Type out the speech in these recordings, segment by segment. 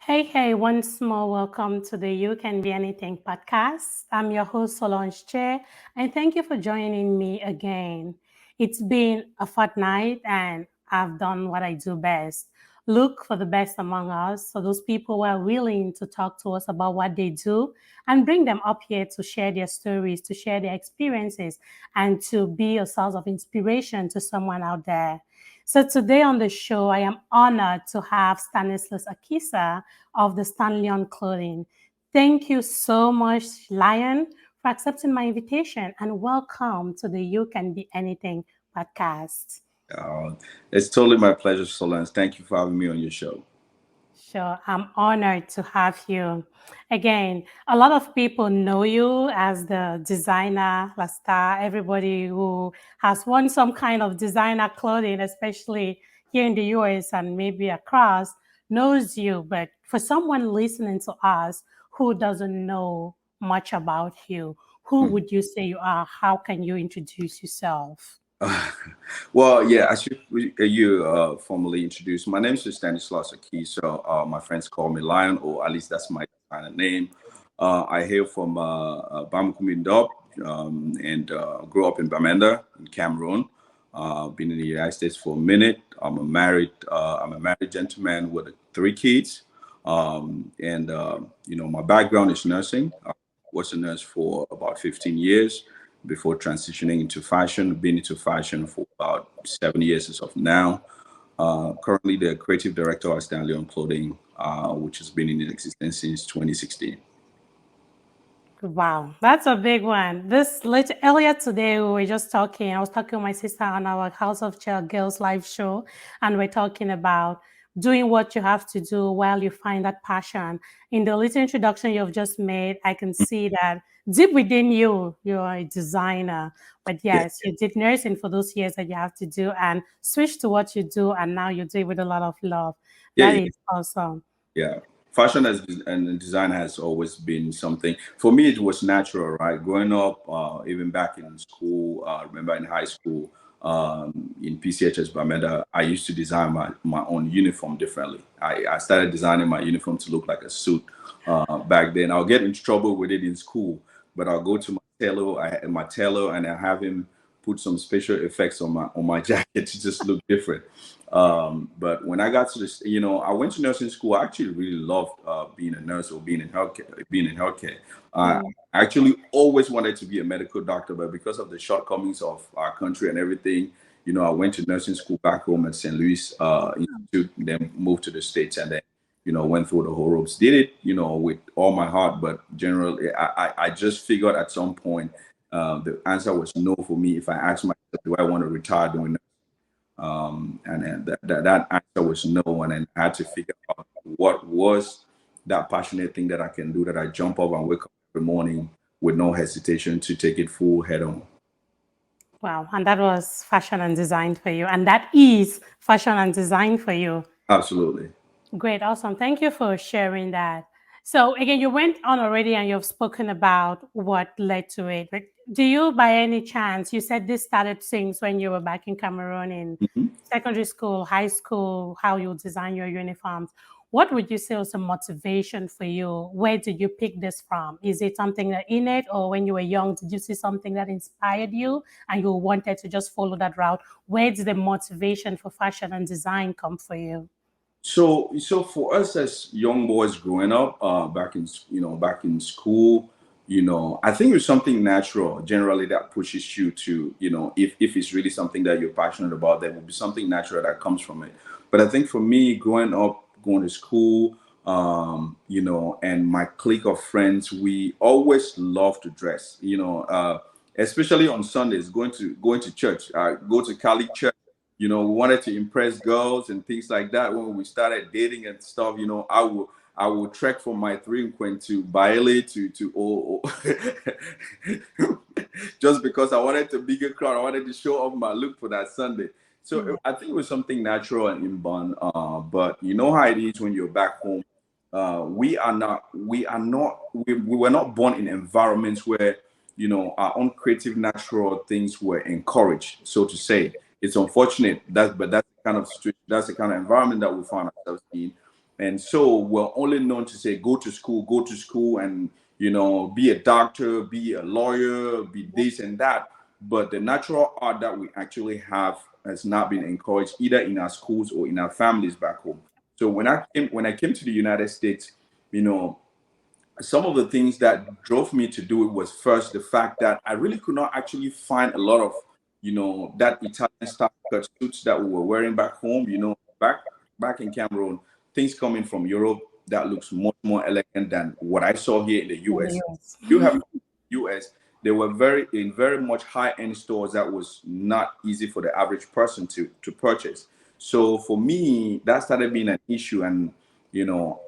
Hey, once more, welcome to the You Can Be Anything podcast. I'm your host, Solange Chair, and thank you for joining me again. It's been a fortnight, and I've done what I do best look for the best among us. So, those people who are willing to talk to us about what they do and bring them up here to share their stories, to share their experiences, and to be a source of inspiration to someone out there. So today on the show, I am honored to have Stanlo Akisah of the Stanlion Clothing. Thank you so much, Lion, for accepting my invitation and welcome to the You Can Be Anything podcast. Uh, it's totally my pleasure, Solange. Thank you for having me on your show. Sure, I'm honored to have you. Again, a lot of people know you as the designer, La Star. Everybody who has worn some kind of designer clothing, especially here in the US and maybe across, knows you. But for someone listening to us who doesn't know much about you, who Mhm. would you say you are? How can you introduce yourself? Well, yeah, I should you formally introduce. My name is Stanislaus Akisah. My friends call me Lion, or at least that's my kind of name. I hail from Bamako Dop, and grew up in Bamenda in Cameroon. Been in the United States for a minute. I'm a married gentleman with three kids. And my background is nursing. I was a nurse for about 15 years before transitioning into fashion. Been into fashion for about 7 years as of now. Currently, the creative director at Stanlion Clothing, which has been in existence since 2016. Wow, that's a big one. Earlier today, we were just talking. I was talking with my sister on our House of Child Girls live show, and we're talking about doing what you have to do while you find that passion. In the little introduction you've just made, I can see that deep within you, you're a designer. But Yeah, yes, you did nursing for those years that you have to do and switch to what you do, and now you do it with a lot of love. yeah, That yeah. is awesome. Yeah, fashion has and design has always been something for me. It was natural, right? Growing up, even back in school, remember in high school, in PCHS Bameda, I used to design my own uniform differently. I started designing my uniform to look like a suit. Back then, I'll get in trouble with it in school, but I'll go to my tailor, and I have him put some special effects on my jacket to just look different. But when I got to this, I went to nursing school. I actually really loved being a nurse or being in healthcare. Being in healthcare, I Mm. actually always wanted to be a medical doctor, but because of the shortcomings of our country and everything, I went to nursing school back home at St. Louis Institute, then moved to the States, and then went through the whole ropes. Did it, with all my heart, but generally, I just figured at some point the answer was no for me. If I asked myself, do I want to retire doing and then that answer was no, and then I had to figure out what was that passionate thing that I can do, that I jump up and wake up every morning with no hesitation to take it full head on. Wow, and that was fashion and design for you. And that is fashion and design for you. Absolutely. Great, awesome. Thank you for sharing that. So, again, you went on already and you've spoken about what led to it. But do you, by any chance, you said this started since when you were back in Cameroon in Mhm. secondary school, high school, how you design your uniforms. What would you say was the motivation for you? Where did you pick this from? Is it something that innate, or when you were young, did you see something that inspired you and you wanted to just follow that route? Where did the motivation for fashion and design come for you? So for us as young boys growing up, back in school, I think it's something natural generally that pushes you to, if it's really something that you're passionate about, there will be something natural that comes from it. But I think for me, growing up, going to school, and my clique of friends, we always love to dress, especially on Sundays, going to church. Go to Catholic church. We wanted to impress girls and things like that. When we started dating and stuff, I would trek from my 3 to Bailey to just because I wanted to bigger crowd. I wanted to show off my look for that Sunday. So I think it was something natural and inborn. But you know how it is when you're back home. We were not born in environments where our own creative natural things were encouraged, so to say. It's unfortunate but that's the kind of situation, that's the kind of environment that we find ourselves in. And so we're only known to say, go to school, and be a doctor, be a lawyer, be this and that. But the natural art that we actually have has not been encouraged either in our schools or in our families back home. So when I came to the United States, you know, some of the things that drove me to do it was first the fact that I really could not actually find a lot of, that Italian style cut suits that we were wearing back home. Back in Cameroon, things coming from Europe that looks much more elegant than what I saw here in the In the US. US. You have US, they were very much high-end stores that was not easy for the average person to purchase. So for me, that started being an issue. And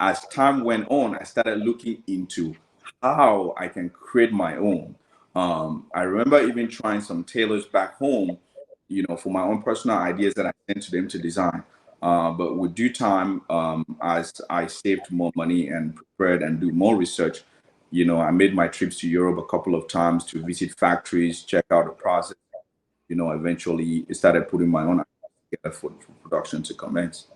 as time went on, I started looking into how I can create my own. I remember even trying some tailors back home, for my own personal ideas that I sent to them to design. But with due time, as I saved more money and prepared and do more research, I made my trips to Europe a couple of times to visit factories, check out the process. Eventually started putting my own ideas together for production to commence.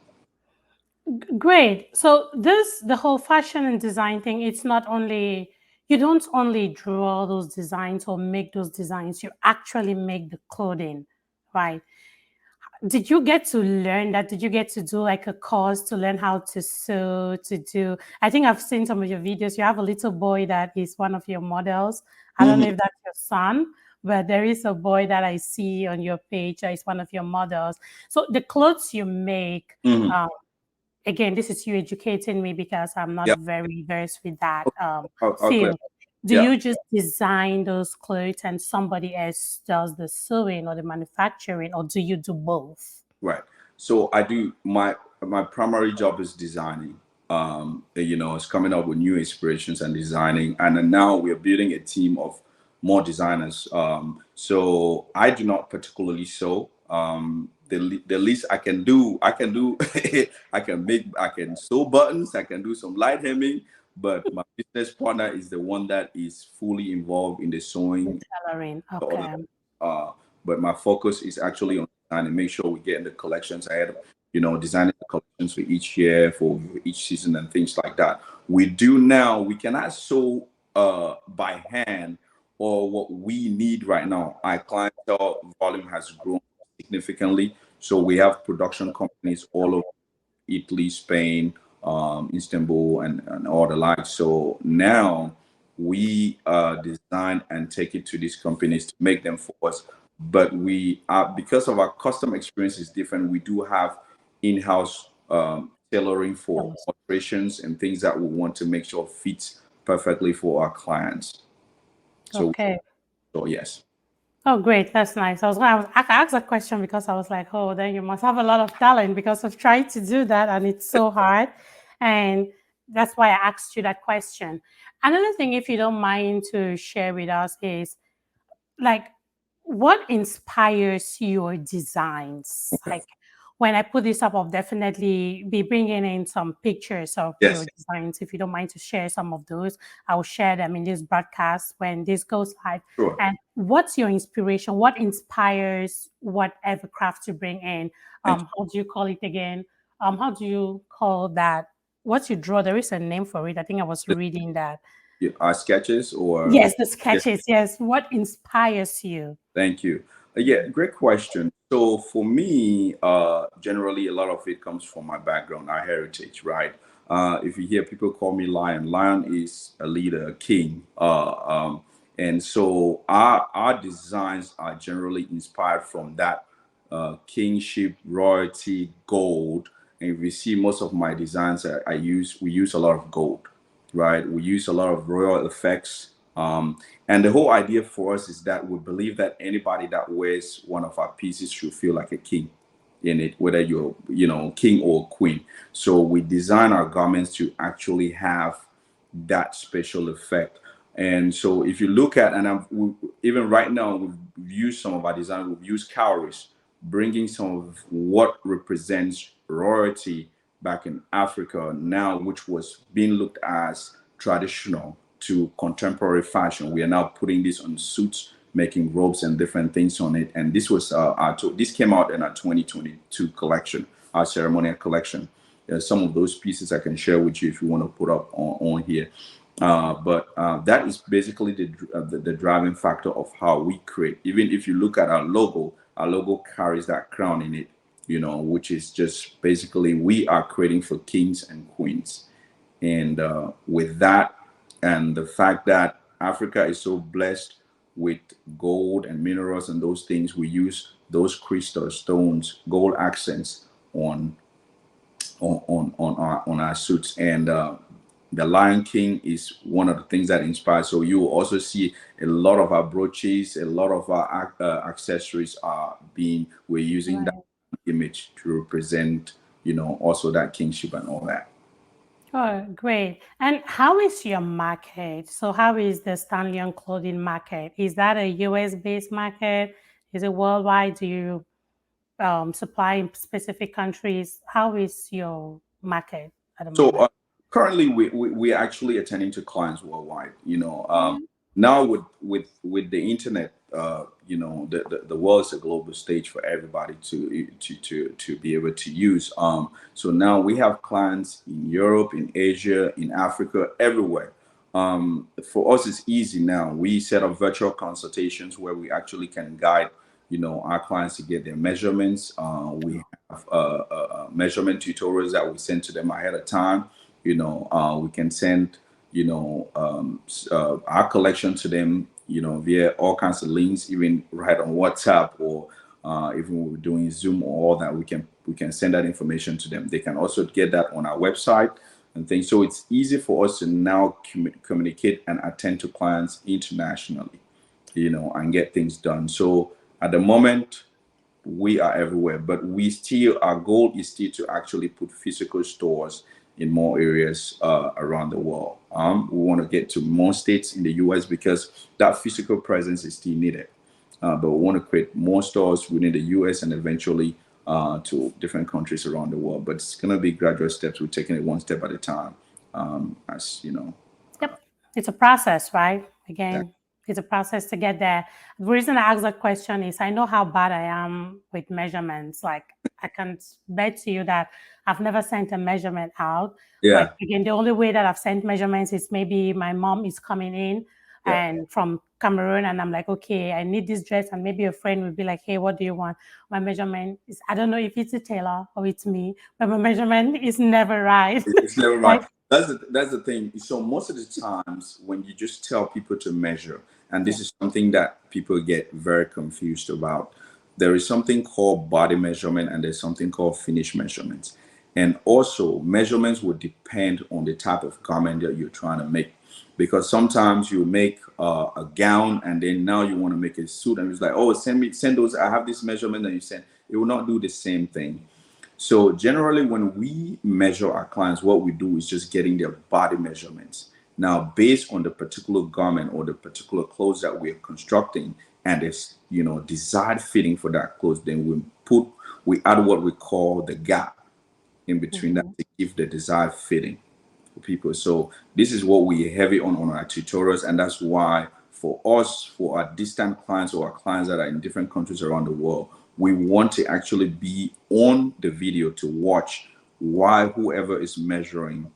Great. So the whole fashion and design thing, it's not only, you don't only draw those designs or make those designs, you actually make the clothing, right? Did you get to learn that? Did you get to do like a course to learn how to sew, to do? I think I've seen some of your videos. You have a little boy that is one of your models. I don't know Mhm. if that's your son, but there is a boy that I see on your page that is one of your models. So the clothes you make, Mhm. um, again, this is you educating me because I'm not Yeah. very versed with that I'll clear. field. Do Yeah. you just design those clothes and somebody else does the sewing or the manufacturing, or do you do both? Right. So I do my primary job is designing. It's coming up with new inspirations and designing. And then now we are building a team of more designers. So I do not particularly sew. The least I can do, I can sew buttons. I can do some light hemming. But my business partner is the one that is fully involved in the The sewing, tailoring. the other. Okay. Uh, but my focus is actually on design and make sure we get in the collections ahead. Designing the collections for each year, for each season, and things like that. We do now. We cannot sew by hand or what we need right now. Our clientele volume has grown significantly, so we have production companies all over Italy, Spain, Istanbul, and all the like. So now we design and take it to these companies to make them for us. But we are, because of our custom experience is different, we do have in-house tailoring for Yes. alterations and things that we want to make sure fits perfectly for our clients. So, Okay. so yes. Oh, great. That's nice. I asked that question because I was like, oh, then you must have a lot of talent because I've tried to do that and it's so hard. And that's why I asked you that question. Another thing, if you don't mind to share with us, is like, what inspires your designs? Okay. Like, when I put this up, I'll definitely be bringing in some pictures of your Yes. designs. If you don't mind to share some of those, I'll share them in this broadcast when this goes live. Sure. And what's your inspiration? What inspires whatever craft to bring in? Thank you. How do you call it again? How do you call that? What you draw? There is a name for it. I think I was reading that. Our sketches or Yes, the yes. sketches. Yes. What inspires you? Thank you. Yeah, great question. So for me, generally, a lot of it comes from my background, our heritage, right? If you hear people call me Lion, Lion is a leader, a king. And so our designs are generally inspired from that kingship, royalty, gold. And if you see most of my designs, we use a lot of gold, right? We use a lot of royal effects. And the whole idea for us is that we believe that anybody that wears one of our pieces should feel like a king in it, whether you're, king or queen. So we design our garments to actually have that special effect. And so if you look at, even right now, we've used some of our design, we've used cowries, bringing some of what represents royalty back in Africa now, which was being looked as traditional, to contemporary fashion. We are now putting this on suits, making robes and different things on it. And this was this came out in our 2022 collection, our ceremonial collection. some of those pieces I can share with you if you want to put up on here. But that is basically the driving factor of how we create. Even if you look at our logo carries that crown in it, which is just basically we are creating for kings and queens. And with that, and the fact that Africa is so blessed with gold and minerals and those things, we use those crystal stones, gold accents on our suits. And the Lion King is one of the things that inspires. So you will also see a lot of our brooches, a lot of our accessories we're using that image to represent, also that kingship and all that. Oh, great. And how is your market? So how is the Stanlion Clothing market? Is that a US-based market? Is it worldwide? Do you supply in specific countries? How is your market at the So moment? currently, we are actually attending to clients worldwide. Mhm. Now with the internet, the world is a global stage for everybody to be able to use. So now we have clients in Europe, in Asia, in Africa, everywhere. For us, it's easy now. We set up virtual consultations where we actually can guide, our clients to get their measurements. We have measurement tutorials that we send to them ahead of time. We can send, our collection to them, via all kinds of links, even right on WhatsApp, or even when we're doing Zoom or all that, we can send that information to them. They can also get that on our website and things. So it's easy for us to now communicate and attend to clients internationally, and get things done. So at the moment, we are everywhere, but our goal is still to actually put physical stores in more areas around the world. We want to get to more states in the US because that physical presence is still needed. But we want to create more stores within the US and eventually to different countries around the world. But it's going to be gradual steps. We're taking it one step at a time, as you know. Yep. It's a process, right? Yeah. Again, it's a process to get there. The reason I ask that question is I know how bad I am with measurements. Like, I can bet to you that I've never sent a measurement out. Like, Yeah. again, the only way that I've sent measurements is maybe my mom is coming in Yeah. and from Cameroon, and I'm like, okay, I need this dress, and maybe a friend will be like, hey, what do you want? My measurement is, I don't know if it's a tailor or it's me, but my measurement is never right. It's never right. Like, That's the thing. So most of the times when you just tell people to measure, and yeah. this is something that people get very confused about, there is something called body measurement and there's something called finish measurements. And also measurements will depend on the type of garment that you're trying to make. Because sometimes you make a gown and then now you want to make a suit and it's like, oh, send those. I have this measurement that you send. It will not do the same thing. So generally, when we measure our clients, what we do is just getting their body measurements. Now, based on the particular garment or the particular clothes that we're constructing, and it's desired fitting for that clothes, then we add what we call the gap in between that Mhm. to give the desired fitting for people. So this is what we heavy on our tutorials, and that's why for us, for our distant clients or our clients that are in different countries around the world, we want to actually be on the video to watch why whoever is measuring,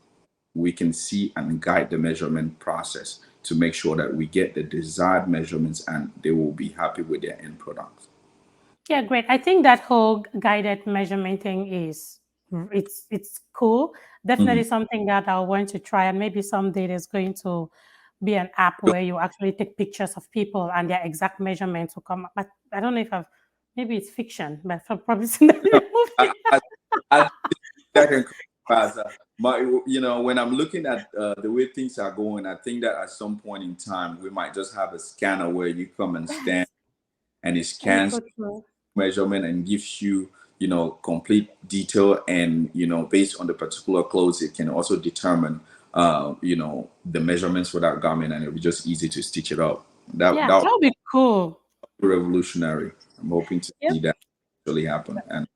we can see and guide the measurement process to make sure that we get the desired measurements and they will be happy with their end product. Yeah, great. I think that whole guided measurement thing is it's cool. Mhm. Definitely something that I want to try, and maybe someday there's going to be an app where you actually take pictures of people and their exact measurements will come up. But I don't know if I've maybe it's fiction, but I've probably seen that in No, a I, movie. I, I that can come fast. When I'm looking at the way things are going, I think that at some point in time we might just have a scanner where you come and stand Yes, and it and scans go through. measurement and gives you, complete detail. And based on the particular clothes, it can also determine, the measurements for that garment, and it'll be just easy to stitch it up. That Yeah, that that would be cool. would be revolutionary. I'm hoping to Yep. see that actually happen, and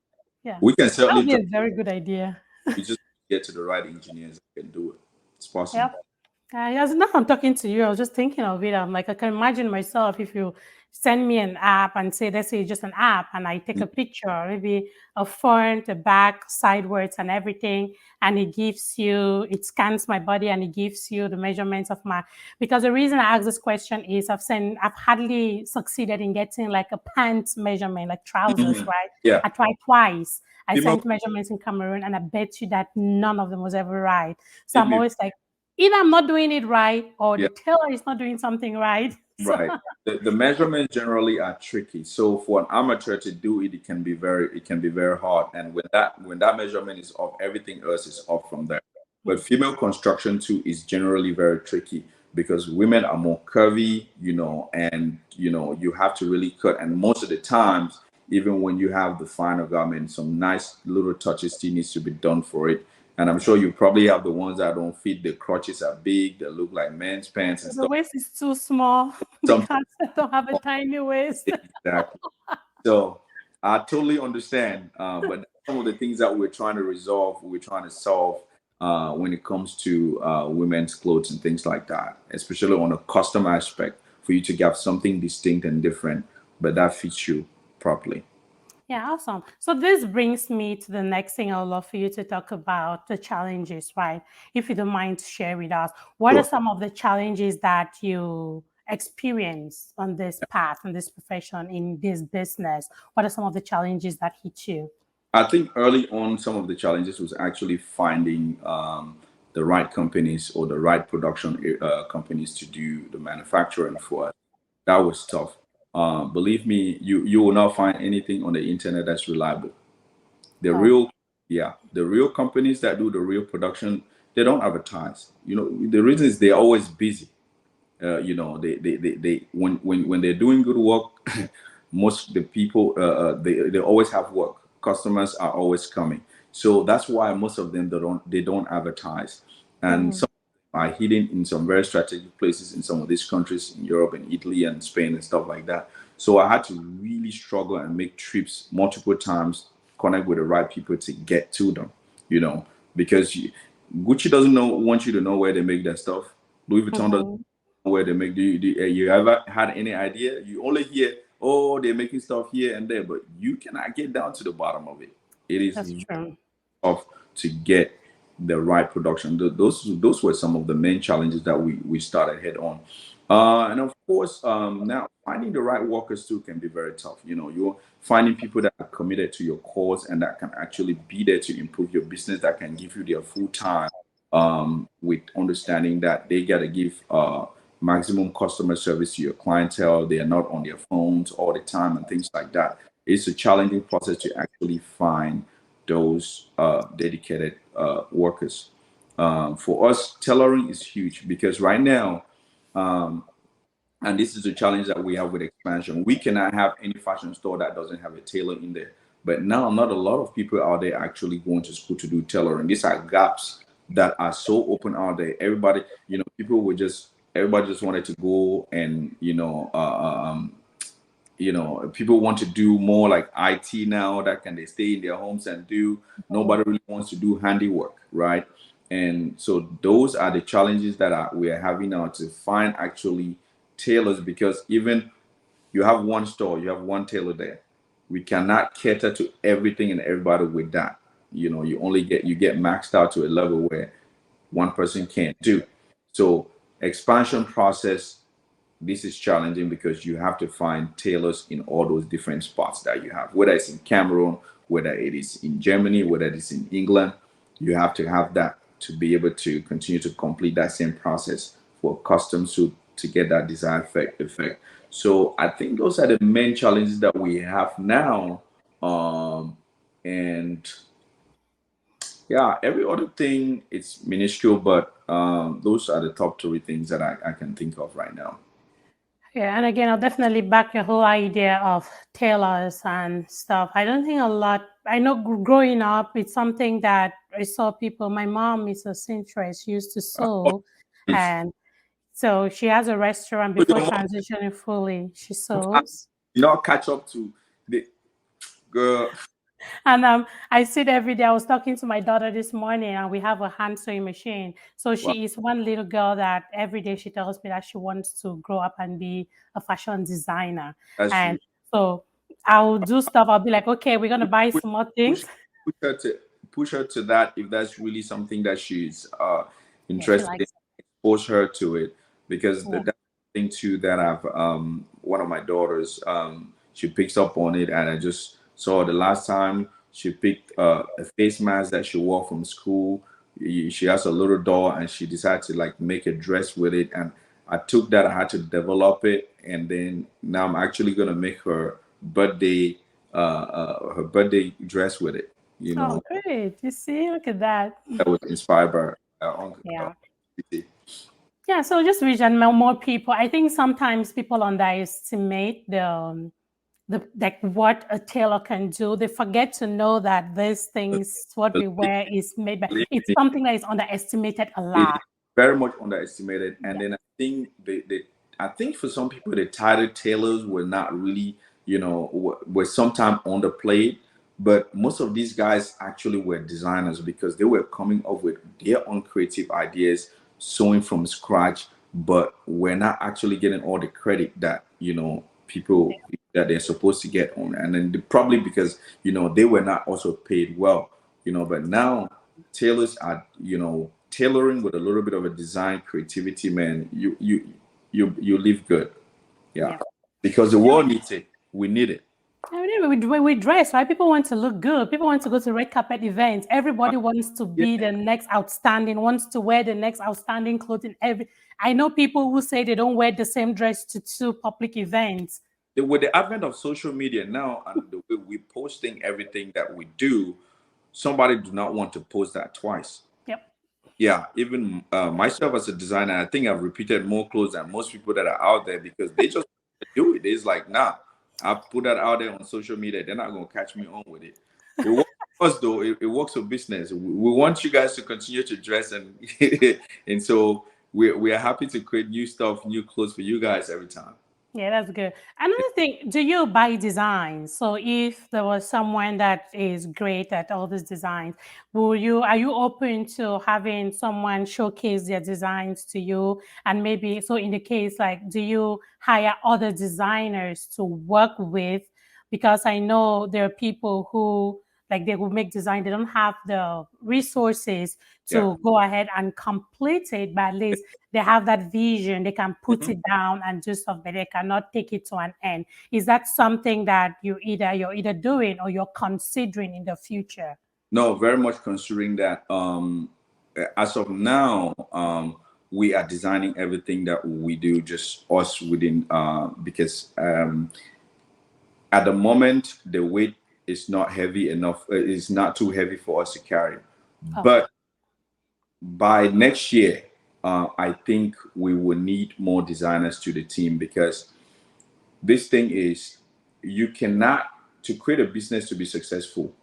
Yeah, we can that would certainly be try. a very good idea. We just get to the right engineers that can do it. It's possible. Yep. As now I'm talking to you, I was just thinking of it. I'm like, I can imagine myself if you send me an app and say, let's say just an app, and I take a picture, maybe a front, a back, sideways, and everything, and it scans my body and it gives you the measurements of my. Because the reason I ask this question is I've hardly succeeded in getting like a pants measurement, like trousers, right? Yeah, I tried twice. I female. sent measurements in Cameroon, and I bet you that none of them was ever right. So Give I'm me. always like, either I'm not doing it right or Yeah, the tailor is not doing something right. So right. The measurements generally are tricky. So for an amateur to do it, it can be very hard. And when that measurement is off, everything else is off from there. But female construction too is generally very tricky because women are more curvy, and you have to really cut. And most of the times, even when you have the final garment, some nice little touches still needs to be done for it. And I'm sure you probably have the ones that don't fit. The crotches are big, they look like men's pants and the stuff. waist is too small Some because I don't have a tiny waist. exactly. So I totally understand. But some of the things that we're trying to solve when it comes to women's clothes and things like that, especially on a custom aspect, for you to get something distinct and different, but that fits you properly. Yeah, awesome. So this brings me to the next thing I'd love for you to talk about, the challenges, right? If you don't mind to share with us, what are Sure. some of the challenges that you experience on this path, on this profession, in this business? What are some of the challenges that hit you? I think early on, some of the challenges was actually finding the right companies or the right production companies to do the manufacturing for us. That was tough. Believe me, you will not find anything on the internet that's reliable. The Oh, real, yeah, the real companies that do the real production, they don't advertise. The reason is they're always busy. They when they're doing good work, most of the people they always have work. Customers are always coming, so that's why most of them they don't advertise, and mhm. some are hidden in some very strategic places in some of these countries in Europe and Italy and Spain and stuff like that. So I had to really struggle and make trips multiple times, connect with the right people to get to them, because Gucci doesn't want you to know where they make their stuff. Louis Vuitton doesn't Mhm. where they make. You ever had any idea? You only hear, oh, they're making stuff here and there, but you cannot get down to the bottom of it. It is That's true. tough to get the right production. Those were some of the main challenges that we started head on. And of course, now finding the right workers too can be very tough. You're finding people that are committed to your cause and that can actually be there to improve your business, that can give you their full time, with understanding that they got to give maximum customer service to your clientele. They are not on their phones all the time and things like that. It's a challenging process to actually find those dedicated workers. For us, tailoring is huge because right now, and this is a challenge that we have with expansion, we cannot have any fashion store that doesn't have a tailor in there. But now, not a lot of people out there actually going to school to do tailoring. These are gaps that are so open out there. Everybody just wanted to go and people want to do more like IT now that can they stay in their homes and do. Nobody really wants to do handiwork, right? And so those are the challenges that we are having now to find actually tailors, because even you have one store, you have one tailor there. We cannot cater to everything and everybody with that. You get maxed out to a level where one person can't do. So expansion process, this is challenging because you have to find tailors in all those different spots that you have, whether it's in Cameroon, whether it is in Germany, whether it is in England. You have to have that to be able to continue to complete that same process for custom suit to get that desired effect. So I think those are the main challenges that we have now. And yeah, every other thing it's minuscule, but those are the top three things that I can think of right now. Yeah, and again, I'll definitely back your whole idea of tailors and stuff. I don't think a lot. I know growing up, it's something that I saw people. My mom is a seamstress. She used to sew, and so she has a restaurant before Your transitioning fully. She mom sews. not catch up to the girl. And I sit every day. I was talking to my daughter this morning, and we have a hand sewing machine. So Wow, she is one little girl that every day she tells me that she wants to grow up and be a fashion designer. that's And really so I'll do stuff. I'll be like, okay, we're gonna buy push, some more push things. push her to that if that's really something that she's Yeah, she interested in. likes Expose her to it, because it. Yeah. that's the thing too that I've one of my daughters, she picks up on it, and I just saw the last time she picked a face mask that she wore from school. She has a little doll, and she decided to like make a dress with it, and I took that. I had to develop it, and then now I'm actually gonna make her birthday dress with it. You Oh, know, great! You see, look at that. that was inspired by Uncle. Yeah. Yeah, so just reach out more people. I think sometimes people underestimate the like what a tailor can do. They forget to know that these things, what we wear, is made by. Believe It's me, something that is underestimated a it is lot. very much underestimated. And Yeah, then I think for some people the title tailors were not really, were sometimes underplayed. But most of these guys actually were designers, because they were coming up with their own creative ideas, sewing from scratch, but we're not actually getting all the credit that, people that they're supposed to get on. And then probably because, they were not also paid well, but now tailors are, tailoring with a little bit of a design creativity, man. You live good. Yeah. yeah. Because the world needs it. We need it. I mean, we dress, right? People want to look good. People want to go to red carpet events. Everybody wants to Yeah. be the next outstanding, wants to wear the next outstanding clothing. I know people who say they don't wear the same dress to two public events. With the advent of social media now, and the way we posting everything that we do, somebody do not want to post that twice. Yep. Yeah, even myself as a designer, I think I've repeated more clothes than most people that are out there, because they just do it. It's like, nah, I put that out there on social media. They're not gonna catch me on with it. It works for us though. It works for business. We want you guys to continue to dress, and and so we are happy to create new stuff, new clothes for you guys every time. Yeah, that's good. Another thing, do you buy designs? So if there was someone that is great at all these designs, are you open to having someone showcase their designs to you? And maybe, so in the case, like, do you hire other designers to work with? Because I know there are people who, like, they will make design, they don't have the resources Yeah. to go ahead and complete it, but at least they have that vision, they can put Mhm. it down and do stuff, but they cannot take it to an end. Is that something that you're either doing or you're considering in the future? No, very much considering that. As of now, we are designing everything that we do, just us within, because at the moment the weight is not heavy enough. It's not too heavy for us to carry. Okay. But by next year, I think we will need more designers to the team, because this thing is, you cannot, to create a business to be successful,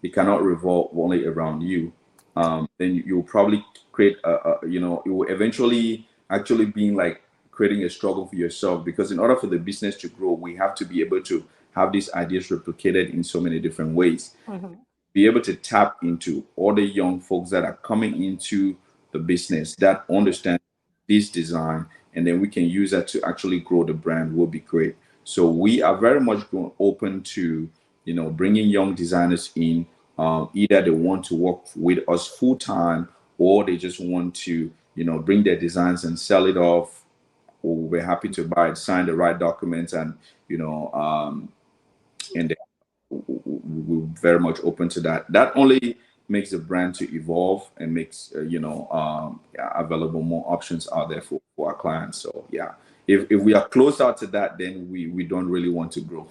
it cannot revolve only around you. Then you'll probably create it will eventually actually being like creating a struggle for yourself, because in order for the business to grow, we have to be able to have these ideas replicated in so many different ways, Mhm. be able to tap into all the young folks that are coming into the business that understand this design, and then we can use that to actually grow the brand will be great. So we are very much open to, bringing young designers in. Either they want to work with us full time, or they just want to, bring their designs and sell it off. Or we're happy to buy it, sign the right documents, and and we're very much open to that. That only makes the brand to evolve, and makes yeah, available more options out there for our clients. So yeah, if we are close out to that, then we don't really want to grow.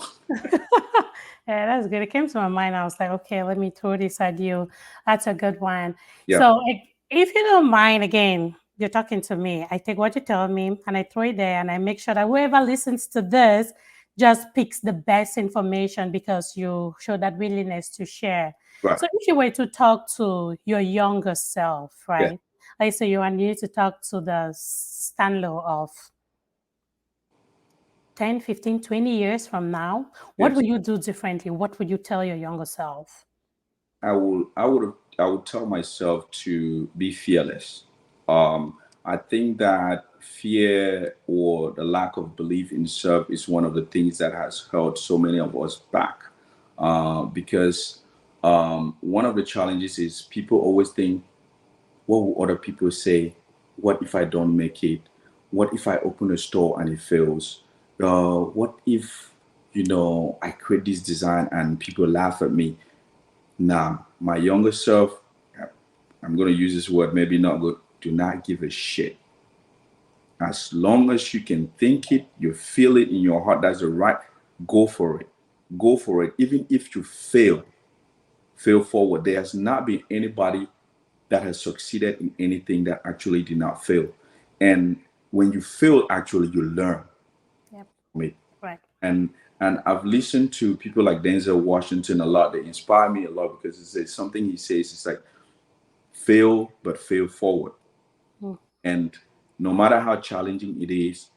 Yeah, that's good. It came to my mind. I was like, okay, let me throw this at you. That's a good one. Yeah, So, if you don't mind, again, you're talking to me. I take what you tell me and I throw it there, and I make sure that whoever listens to this just picks the best information because you show that willingness to share. right. So, if you were to talk to your younger self, Yeah. right? Like, so you need to talk to the Stanlo of 10, 15, 20 years from now, what Yes. would you do differently? What would you tell your younger self? I would tell myself to be fearless. I think that fear or the lack of belief in self is one of the things that has held so many of us back. Because one of the challenges is people always think, what will other people say? What if I don't make it? What if I open a store and it fails? What if, I create this design and people laugh at me? Nah, my younger self, I'm going to use this word, maybe not good. Do not give a shit. As long as you can think it, you feel it in your heart, that's the right, go for it. Go for it. Even if you fail forward. There has not been anybody that has succeeded in anything that actually did not fail. And when you fail, actually, you learn Yep. from it. Right. And I've listened to people like Denzel Washington a lot. They inspire me a lot because it's something he says. It's like fail, but fail forward. Mm. And no matter how challenging it is,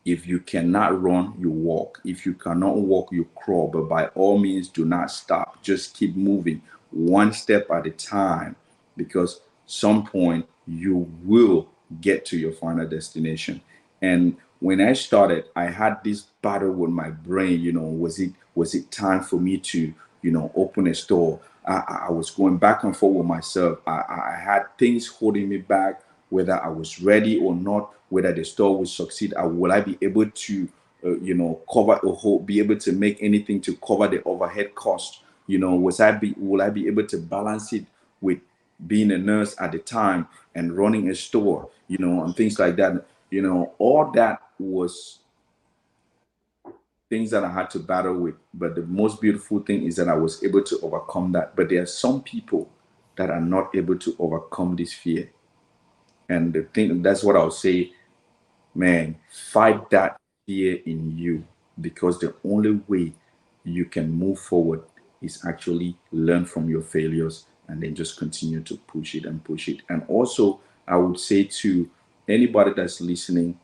if you cannot run, you walk. If you cannot walk, you crawl. But by all means, do not stop. Just keep moving one step at a time because some point you will get to your final destination. And when I started, I had this battle with my brain. Was it time for me to, open a store? I was going back and forth with myself. I had things holding me back, whether I was ready or not, whether the store would succeed. Will I be able to, cover a whole, be able to make anything to cover the overhead cost? Will I be able to balance it with being a nurse at the time and running a store, and things like that. All that was things that I had to battle with. But the most beautiful thing is that I was able to overcome that. But there are some people that are not able to overcome this fear. And the thing that's what I'll say, man, fight that fear in you because the only way you can move forward is actually learn from your failures and then just continue to push it and push it. And also, I would say to anybody that's listening,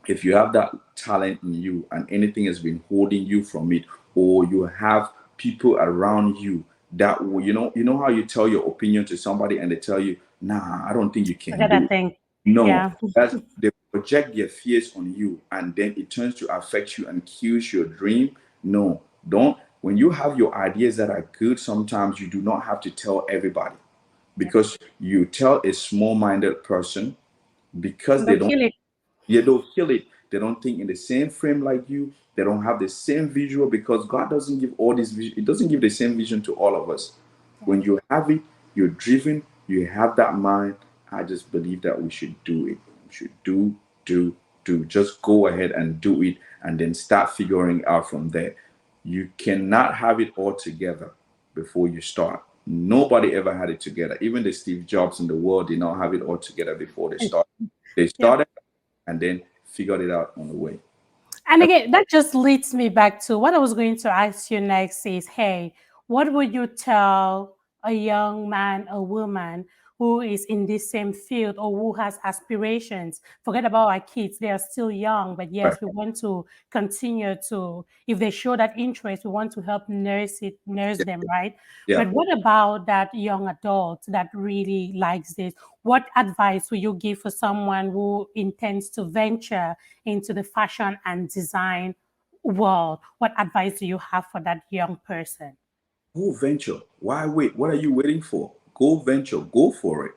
if you have that talent in you and anything has been holding you from it, or you have people around you that will, how you tell your opinion to somebody and they tell you, nah, I don't think you can Forget do that it. thing. No, Yeah. they project their fears on you and then it turns to affect you and kills your dream. No, don't. When you have your ideas that are good, sometimes you do not have to tell everybody Yep. because you tell a small-minded person because And they'll they don't, kill it. yeah, they'll kill it. They don't think in the same frame like you. They don't have the same visual because God doesn't give all this vision. It doesn't give the same vision to all of us. Yeah. When you have it, you're driven, you have that mind. I just believe that we should do it. We should do. Just go ahead and do it and then start figuring out from there. You cannot have it all together before you start. Nobody ever had it together. Even the Steve Jobs in the world did not have it all together before they started. They Yep. started and then figured it out on the way. And again, that just leads me back to what I was going to ask you next is, hey, what would you tell a young man or woman who is in this same field or who has aspirations? Forget about our kids, they are still young, but yes, Right. we want to continue to, if they show that interest, we want to help nurse Yeah. them, right? Yeah. But what about that young adult that really likes this? What advice will you give for someone who intends to venture into the fashion and design world? What advice do you have for that young person? Go venture. Why wait? What are you waiting for? Go venture. Go for it.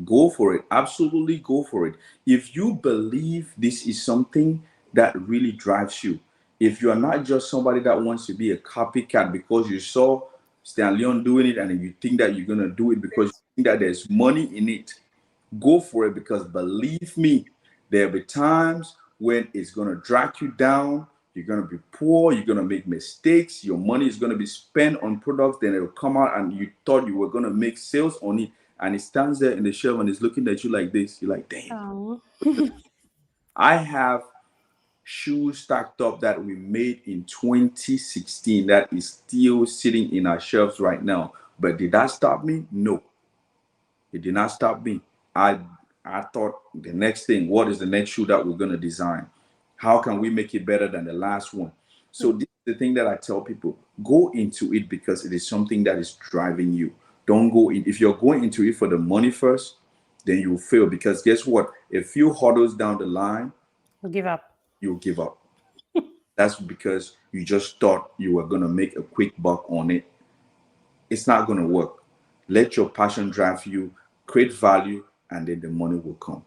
Go for it. Absolutely go for it. If you believe this is something that really drives you, if you are not just somebody that wants to be a copycat because you saw Stanlion doing it and you think that you're going to do it because you think that there's money in it, go for it because believe me, there'll be times when it's going to drag you down. You're going to be poor. You're going to make mistakes. Your money is going to be spent on products. Then it'll come out and you thought you were going to make sales on it. And it stands there in the shelf and it's looking at you like this. You're like, damn. Oh, I have shoes stacked up that we made in 2016 that is still sitting in our shelves right now. But did that stop me? No. It did not stop me. I I thought the next thing, what is the next shoe that we're gonna design? How can we make it better than the last one? So this is the thing that I tell people: go into it because it is something that is driving you. Don't go in. If you're going into it for the money first, then you'll fail, because guess what? A few hurdles down the line, We'll give up. you'll give up. That's because you just thought you were going to make a quick buck on it. It's not going to work. Let your passion drive you, create value, and then the money will come.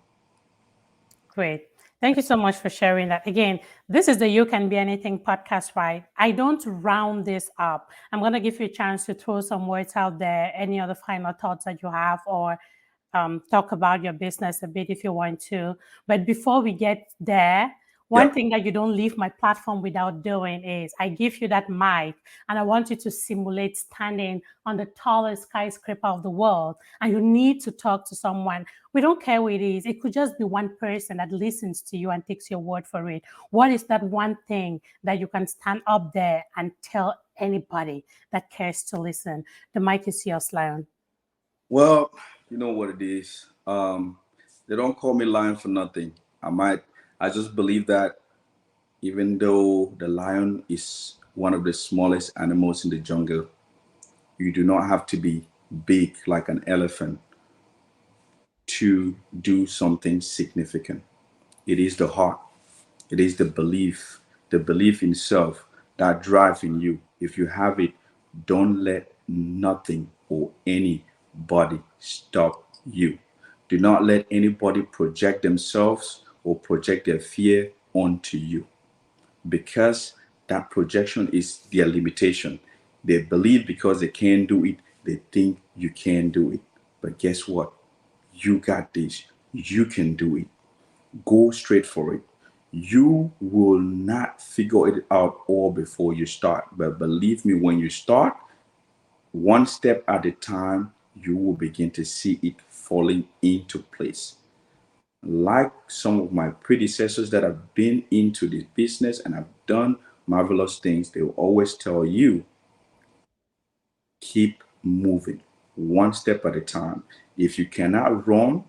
Great. Thank you so much for sharing that. Again, this is the You Can Be Anything podcast, right? I don't round this up. I'm going to give you a chance to throw some words out there, any other final thoughts that you have, or talk about your business a bit if you want to. But before we get there, one Yeah. thing that you don't leave my platform without doing is I give you that mic and I want you to simulate standing on the tallest skyscraper of the world, and you need to talk to someone. We don't care who it is. It could just be one person that listens to you and takes your word for it. What is that one thing that you can stand up there and tell anybody that cares to listen? The mic is yours, Lion. Well, you know what it is. They don't call me lion for nothing. I just believe that even though the lion is one of the smallest animals in the jungle, you do not have to be big like an elephant to do something significant. It is the heart, it is the belief in self, that drive in you. If you have it, don't let nothing or anybody stop you. Do not let anybody project themselves or project their fear onto you, because that projection is their limitation. They believe because they can't do it, they think you can do it. But guess what? You got this. You can do it. Go straight for it. You will not figure it out all before you start. But believe me, when you start, one step at a time, you will begin to see it falling into place. Like some of my predecessors that have been into this business and have done marvelous things, they will always tell you, keep moving one step at a time. If you cannot run,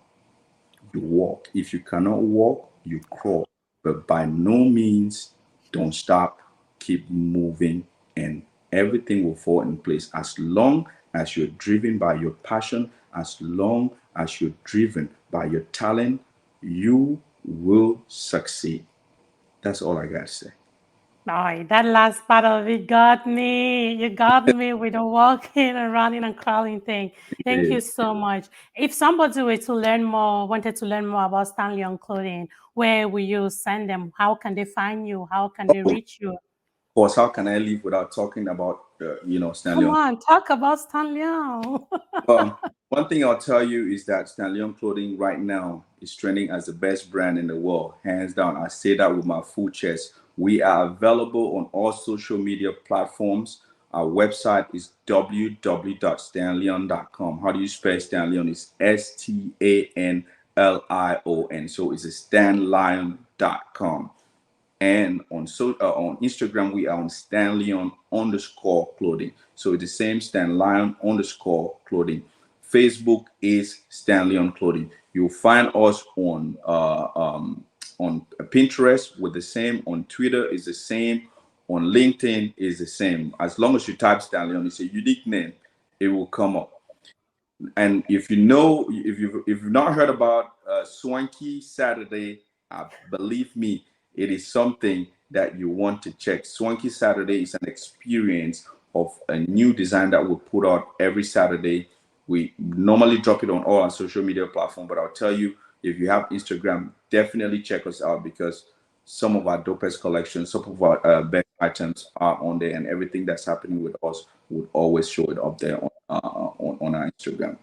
you walk. If you cannot walk, you crawl. But by no means, don't stop. Keep moving, and everything will fall in place. As long as you're driven by your passion, as long as you're driven by your talent, you will succeed. That's all I got to say. Oh, that last part of it got me. You got me with the walking and running and crawling thing. Thank Yeah. you so much. If somebody were to learn more, wanted to learn more about Stanlion Clothing, where will you send them? How can they find you? How can they reach you? Of course, how can I leave without talking about, Come Stanley? on, talk about Stanlion. One thing I'll tell you is that Stanlion Clothing right now is trending as the best brand in the world, hands down. I say that with my full chest. We are available on all social media platforms. Our website is www.stanlion.com. How do you spell Stanlion? It's Stanlion. So it's a stanlion.com. And on Instagram, we are on Stanlion_clothing. So it's the same, Stanlion_clothing. Facebook is Stanlion Clothing. You'll find us on Pinterest with the same, on Twitter is the same, on LinkedIn is the same. As long as you type Stanlion, it's a unique name, it will come up. And if you've not heard about Swanky Saturday, believe me, it is something that you want to check. Swanky Saturday is an experience of a new design that we put out every Saturday. We normally drop it on all our social media platforms, but I'll tell you, if you have Instagram, definitely check us out, because some of our dopest collections, some of our best items are on there, and everything that's happening with us would always show it up there on our Instagram.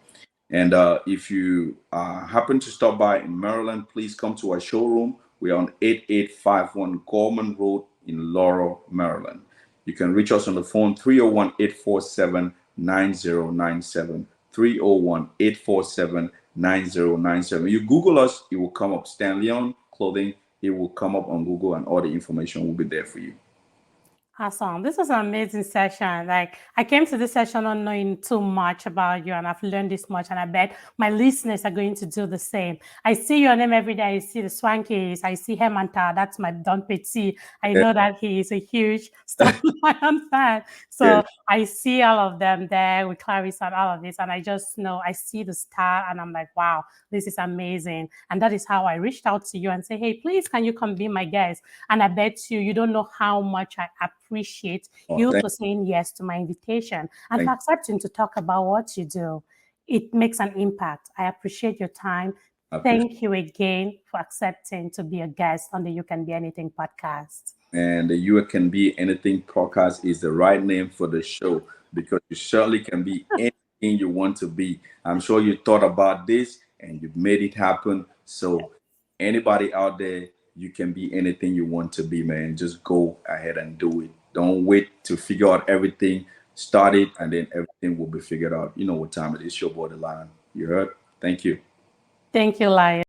And if you happen to stop by in Maryland, please come to our showroom. We are on 8851 Gorman Road in Laurel, Maryland. You can reach us on the phone 301-847-9097. 301-847-9097. You Google us, it will come up. Stanlion Clothing, it will come up on Google, and all the information will be there for you. Awesome. This was an amazing session. Like, I came to this session not knowing too much about you, and I've learned this much, and I bet my listeners are going to do the same. I see your name every day. I see the Swankies. I see Hemanta. That's my Don Petit. I know that he is a huge Stanlion fan. So Yeah. I see all of them there with Clarissa and all of this, and I just know I see the star, and I'm like, wow, this is amazing. And that is how I reached out to you and say, hey, please, can you come be my guest? And I bet you don't know how much I appreciate you for saying yes to my invitation and for accepting to talk about what you do. It makes an impact. I appreciate your time. Thank you again for accepting to be a guest on the You Can Be Anything podcast. And the You Can Be Anything podcast is the right name for the show, because you certainly can be anything you want to be. I'm sure you thought about this and you made it happen. So anybody out there, you can be anything you want to be, man. Just go ahead and do it. Don't wait to figure out everything. Start it, and then everything will be figured out. You know what time it is. Your boy, The Lion. You heard? Thank you. Thank you, Lion.